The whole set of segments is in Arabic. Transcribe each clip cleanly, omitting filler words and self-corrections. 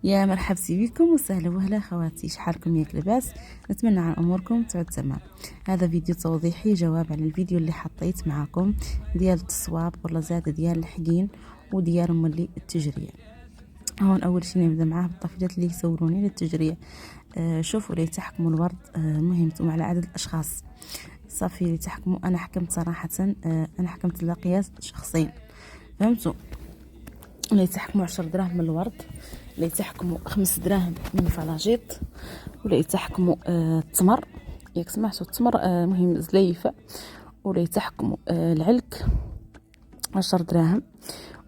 يا مرحبا بكم وسهلا وهلا خواتي، شحالكم ياك لاباس؟ نتمنى عن اموركم تعود تمام. هذا فيديو توضيحي جواب على الفيديو اللي حطيت معكم ديال التصواب ولا زاد ديال الحقين وديال مولي التجريه. هون اول شيء نبدا معاه بالطفيلات اللي يصوروني للتجريه. شوفوا لي تحكموا الورد، المهم نتوما على عدد الاشخاص صافي اللي تحكموا. انا حكمت صراحه، انا حكمت على قياس شخصين، فهمتوا؟ اللي يتحكموا 10 دراهم من الورد، اللي يتحكموا 5 دراهم من الفلاجيط، واللي يتحكموا التمر، ياك سمعتوا التمر مهم زليفه، واللي يتحكموا العلك 10 دراهم،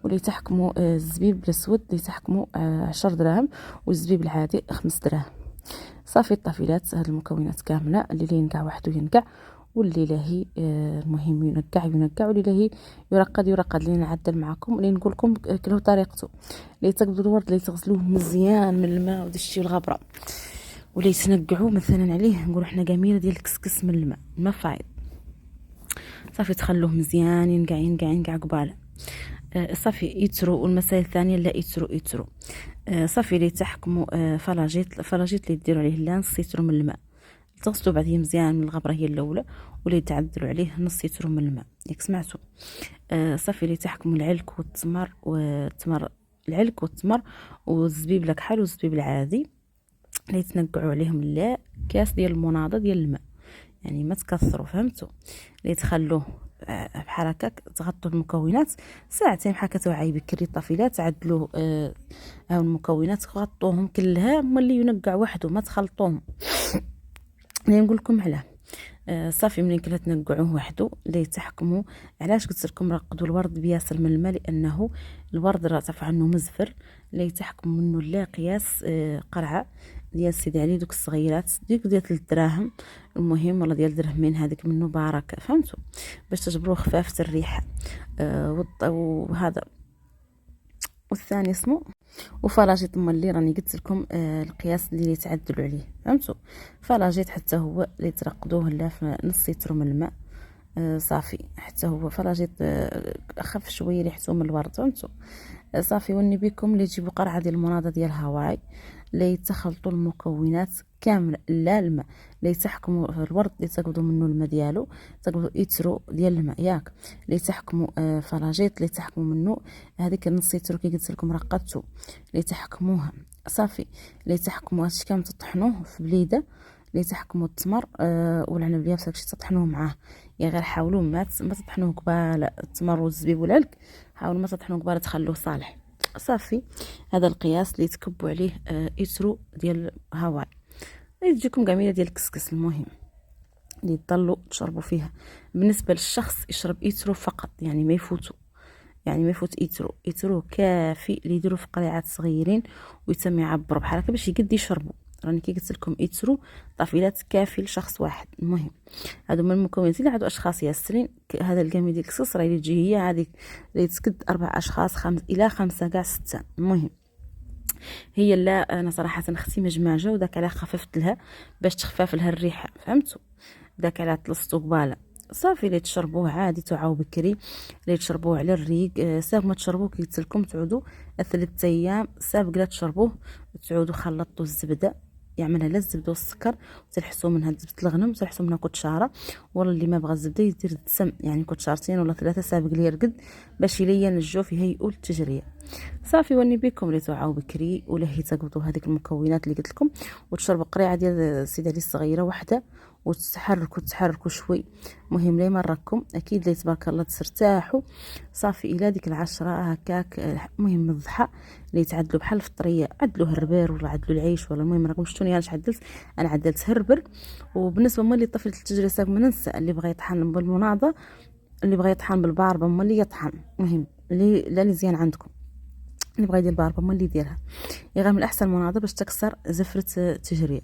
واللي يتحكموا الزبيب الاسود اللي يتحكموا 10 دراهم، والزبيب العادي 5 دراهم. صافي الطفيلات، هاد المكونات كامله، اللي ينقع وحده ينقع، واللي لاهي المهم ينقع، واللي لاهي يرقد اللي نعدل معكم، اللي نقول لكم كله طريقته. اللي تقبضوا الورد اللي تغسلوه مزيان من الماء ودشتي والغبره، واللي تنقعوا مثلا عليه نقولوا حنا قاميله ديال الكسكس من الماء فايض. صافي تخلوه مزيان ينقع قباله. صافي يترو. والمسائل الثانيه لا يترو. صافي اللي تحكموا فلاجيط اللي ديروا عليه لا نص يترو من الماء، تغسلوا بعديه مزيان من الغبره هي الاولى، واللي تعدلوا عليه نص يترو من الماء، ياك سمعتوا؟ صافي اللي تحكموا العلك والتمر، العلك والتمر والزبيب لكحل والزبيب العادي، اللي تنقعوا عليهم لا كاس ديال المناضه ديال الماء، يعني ما تكثروا، فهمتوا؟ اللي تخلوه بحال هكاك، تغطوا المكونات ساعتين بحال كتوعي بكري الطفيلات، عدلوا هاو المكونات غطوهم كلها، ملي ينقع وحده ما تخلطوهم. اللي نقول لكم علاه صافي ملي كلا تنقعوه وحده اللي تحكموا. علاش قلت لكم رقدوا الورد بياسر من الماء؟ لانه الورد راه تعرف عنه مزفر، اللي تحكم منه لا قياس قرعه ديال سيدي علي، دوك الصغيرات ديك ديال 3 دراهم المهم، ولا ديال درهمين، هذيك منه بارك، فهمتوا؟ باش تجبروه خفافه الريحه. وهذا والثاني اسمه وفلاجيط اللي راني قلت لكم القياس اللي يتعدلوا عليه، فهمتوا؟ فلاجيط حتى هو اللي ترقدوه لا في نص لتر من الماء. صافي حتى هو فلاجيط اخف شويه ريحته من الورد، فهمتوا؟ صافي وني بكم اللي تجيبوا قرعه ديال المناضه ديال هاواي، اللي تخلطوا المكونات كامله لا الماء، اللي تحكموا الورد اللي تقبضوا منه الماء ديالو، تقبضوا يترو ديال الماء ياك، اللي تحكموا فلاجيط اللي تحكموا منه هذيك النص يترو كي قلت لكم رقدتو، اللي تحكموها. صافي اللي تحكموا هادشي كامل تطحنوه في بليده، اللي تحكموا التمر والعنب اليابس داكشي تطحنوه معاه، يا غير حاولوا ما تطحنوه قبال التمر والزبيب والعلك، حاولوا ما تطحنوه قبال، تخلوه صالح. صافي هذا القياس اللي تكبوا عليه يترو ديال هاواي، اللي تجيكم قميله ديال الكسكس، المهم اللي تضلوا تشربوا فيها. بالنسبه للشخص يشرب يترو فقط، يعني ما يفوتوا، يعني ما يفوت يترو كافي، اللي يديروا في قريعات صغيرين ويتم يعبروا بحال هكا باش يقد يشربوا. راني كي قلت لكم يترو طافيلات كافي لشخص واحد. المهم هادو من المكونات اللي عندو اشخاص ياسرين. هذا الكامي ديال الكسكس راه اللي تجي هي هذيك اللي تسكد 4 اشخاص، 5 الى 5 كاع 6. المهم هي لا انا صراحه اختي مجماجه، وداك على خففت لها باش تخفف لها الريحه، فهمتوا؟ داك على طلصتو قباله. صافي اللي تشربوه عادي تعاو بكري، اللي تشربوه على الريق ساق ما تشربوه كي قلت لكم تعودوا 3 ايام سابق لا تشربوه، تعودوا خلطوا الزبده، يعملها لا الزبده والسكر، وتلحسوا منها زبده الغنم، وتلحسوا منها كتشاره، ولا اللي ما بغى الزبده يدير الدسم، يعني كتشارتين ولا 3 سابق لي يرقد باش يلين الجوف يهيئوا التجريه. صافي وني بكم اللي توعاو بكري، ولا هي تقبضوا هذيك المكونات اللي قلت لكم، وتشربوا قريعه ديال سيدي علي الصغيره وحده، وتحركوا شوي. مهم لي مركم اكيد لي تبارك الله ترتاحوا. صافي الى ديك 10 هكاك. مهم الضحى اللي تعدلوا بحال الفطريه، عدلوا هربر ولا عدلوا العيش، ولا المهم راكم شفتوني انا عدلت، انا عدلت هربر. وبالنسبه ملي طفل التجري ساق ما ننسى، اللي بغى يطحن بالمناضه، اللي بغى يطحن بالباربه ملي يطحن، مهم اللي لا مزيان عندكم، اللي بغى يدير الباربه ملي يديرها، يغير من الاحسن مناضه باش تكسر زفره التجريه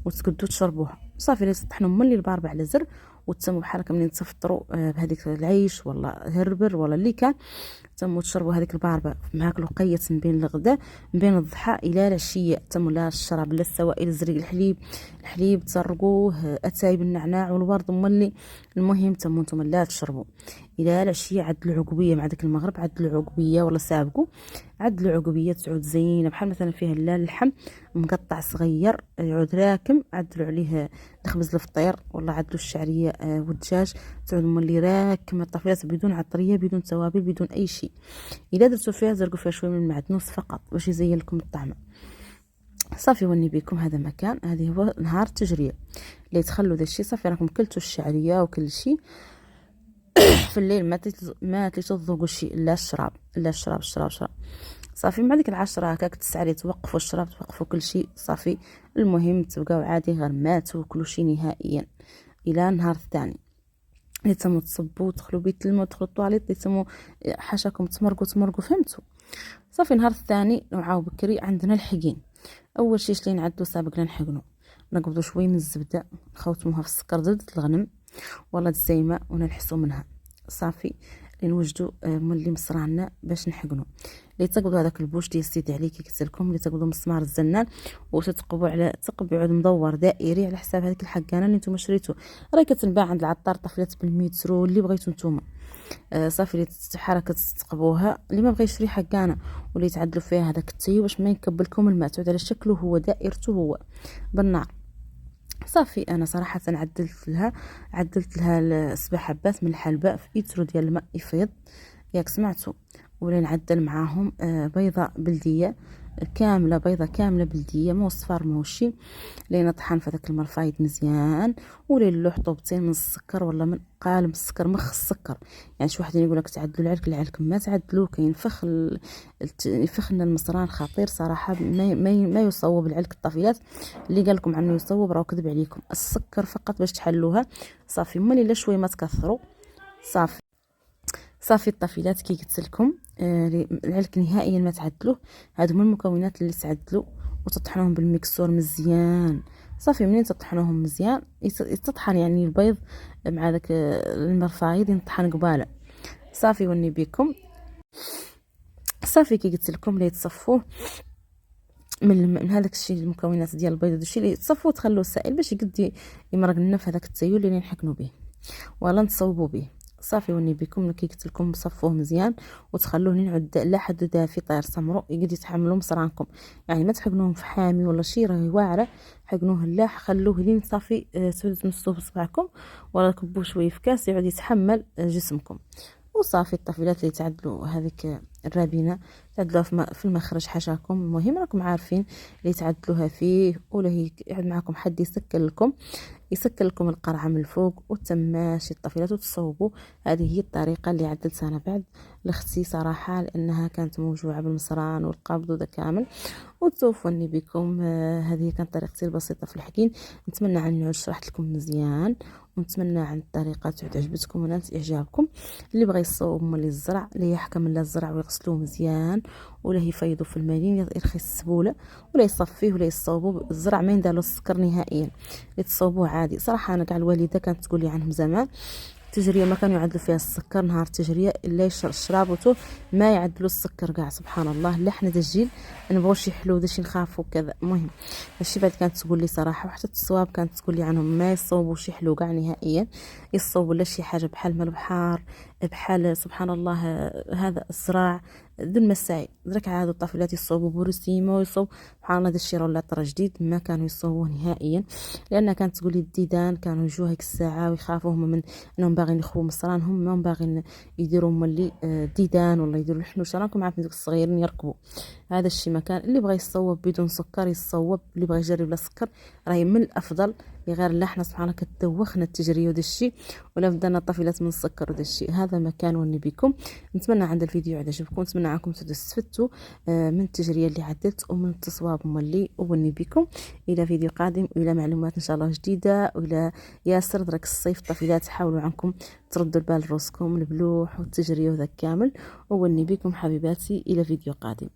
وتقدو تشربوها. صافي اللي تطحنوا ملي الباربه على زر، وتسموا بحال هكا منين تفطروا بهذيك العيش ولا هربر ولا اللي كان، تمو تشربوا هذيك الباربه معاك لقيه من بين الغداء من بين الضحى الى العشيه. تمو لا الشراب لا السوائل الزريق الحليب تسرقوه، اتاي بالنعناع والورد مولي. المهم تمو نتوما لا تشربوا الى العشيه. عدلوا عقبيه مع داك المغرب، عدلوا عقبيه ولا سابقوا، عدلوا عقبيه تعود زينه بحال مثلا فيها اللحم مقطع صغير يعود راكم، عدلوا عليه الخبز الفطير ولا عدلوا الشعريه والدجاج تعود مولي راكمه الطفيلات بدون عطريه بدون توابل بدون اي شيء. الا درتو فيها زرقوا فيها شويه من المعدنوس فقط باش يزين لكم الطعمه. صافي وني بكم هذا مكان. هذه هو نهار التجريه اللي تخلوا ذا الشيء. صافي راكم كلتوا الشعريه وكل شيء. في الليل ما تذوقوا شيء الا الشراب، الا الشراب الشراب الشراب. صافي مع ديك العشرة هكاك تسعري توقفوا الشراب توقفوا كل شيء. صافي المهم تبقاو عادي غير ما تاكلوا شيء نهائيا الى النهار الثاني اللي تمو تصبوا تدخلوا بيت الماء تدخلوا الطواليت اللي تمو حاشاكم تمرقوا فهمتوا. صافي النهار الثاني نوعاو بكري عندنا الحقين. اول شيء شلي نعدو سابق نحقنوا، نقبضوا شويه من الزبده نخوتموها في السكر زبده الغنم ولا الزيمه ونلحسوا منها. صافي نوجدوا مولي مصرانا باش نحقنوا. اللي تقبضوا هذاك البوش ديال سيدي عليه كي قلت لكم، اللي تقبضوا مسمار الزنان وتتقبوا على تقبوا عود مدور دائري على حساب هذيك الحقانه اللي نتوما شريتو، راه كتنباع عند العطار طفلات بالمترو اللي بغيتو نتوما. صافي اللي حركه تقبوها. اللي ما بغى يشري حقانه واللي تعدلوا فيها هذاك التيو باش ما يكبلكم الماء تعود على شكله هو دائرته هو بالنار. صافي انا صراحه عدلت لها 7 حبات من الحلباء في ايترو ديال الماء يفيض ياك سمعتوا. ولا نعدل معاهم بيضه بلديه كامله، بيضه كامله بلديه مو صفار مو شي، لين طحن في داك المرفايد مزيان. ولا نلوح طوبتين من السكر ولا من قالب السكر مخ السكر. يعني شي واحد يقول لك تعدلوا العلك ما تعدلوه كينفخ ينفخ لنا المصران خطير صراحه. ما يصوب العلك الطفيلات اللي قال لكم عنه يصوب راه كذب عليكم. السكر فقط باش تحلوها. صافي ملي لا شويه ما تكثروا. صافي الطفيلات كي قلت لكم العلك نهائيا ما تعدلوه. هادو من المكونات اللي تعدلوا وتطحنوهم بالميكسور مزيان. صافي منين تطحنوهم مزيان يتطحن يعني البيض مع داك المرفايد ينطحن قباله. صافي وني بكم. صافي كي قلت لكم اللي تصفوه من هذاك الشيء المكونات ديال البيض داكشي اللي تصفوه تخلوه سائل باش يقد يمرق لنا في هذاك التيول اللي نحكنوا به ولا نصوبوا به. صافي وني بكم كي قلت لكم صفوه مزيان وتخلوه ينعد لا حد دافي طاير سمرو يقد يتحملوا مصرانكم. يعني ما تحقنوهم في حامي ولا شي راه واعره، حقنوه لا خلوه لين صافي تعودوا تمسوه بصبعكم ولا كبوه شويه في كاس يعود يتحمل جسمكم. وصافي الطفيلات اللي تعدلوا هذيك الرابينه تعدلوها في المخرج حاشاكم. المهم راكم عارفين اللي تعدلوها فيه ولا هي يقعد معكم حد يسكر لكم القرعه من الفوق وتماشي الطفيلات وتصوبوا. هذه هي الطريقه اللي عدلتها انا بعد لاختي صراحه لانها كانت موجوعه بالمصران والقبض وذا كامل. وتوفوني بكم. هذه كانت طريقتي البسيطه في الحكين. نتمنى اني نعود شرحت لكم مزيان ونتمنى عن الطريقه تعود عجبتكم ونالت اعجابكم. اللي بغى يصوب مولي الزرع اللي يحكم لا الزرع ويغسلوه مزيان ولا يفيضوا في المالين يرخي السبوله ولا يصفيه ولا يصوبوا الزرع ما يندالو السكر نهائيا اللي تصوبوه عادي. صراحه انا كاع الوالده كانت تقول لي عنهم زمان التجريه ما كانوا يعدلوا فيها السكر نهار التجريه الا شرابته ما يعدلوا السكر كاع. سبحان الله لا حنا دا الجيل نبغوش يحلو داشي نخافوا كذا. المهم هادشي بعد كانت تقول لي صراحه وحتى الصواب كانت تقول لي عنهم ما يصوبوش يحلو كاع نهائيا، يصوبوا لا شي حاجه بحال ما البحار بحال سبحان الله هذا الزراع ذو المساعي. درك عادوا الطفلات يصوبوا بروسيمو ويصوب سبحان الله داشي راه ولا طرا جديد ما كانوا يصوبوه نهائيا. لان كانت تقول لي الديدان كانوا يجوا هيك الساعه ويخافوهم من انهم باغيين يخووا مصرانهم ما باغيين يديروا مولي ديدان ولا يديروا الحنوشه. راكم عارفين دوك الصغيرين يركبوا. هذا الشيء مكان اللي بغى يصوب بدون سكر يصوب، اللي بغى يجرب لا سكر راه من الافضل. غير لا حنا سبحان الله كتدوخنا التجريه وداك الشيء ولا بدنا طفيلات من السكر وداك الشيء. هذا مكان وني بكم. نتمنى عند الفيديو عجبكم، نتمنى عنكم تستفدتوا من التجريه اللي عدلت ومن التصواب مولي وني بكم. الى فيديو قادم والى معلومات ان شاء الله جديده والى ياسر درك الصيف طفيلات حاولوا عنكم تردوا البال روسكم البلوح والتجريه وذاك كامل. وني بكم حبيباتي الى فيديو قادم.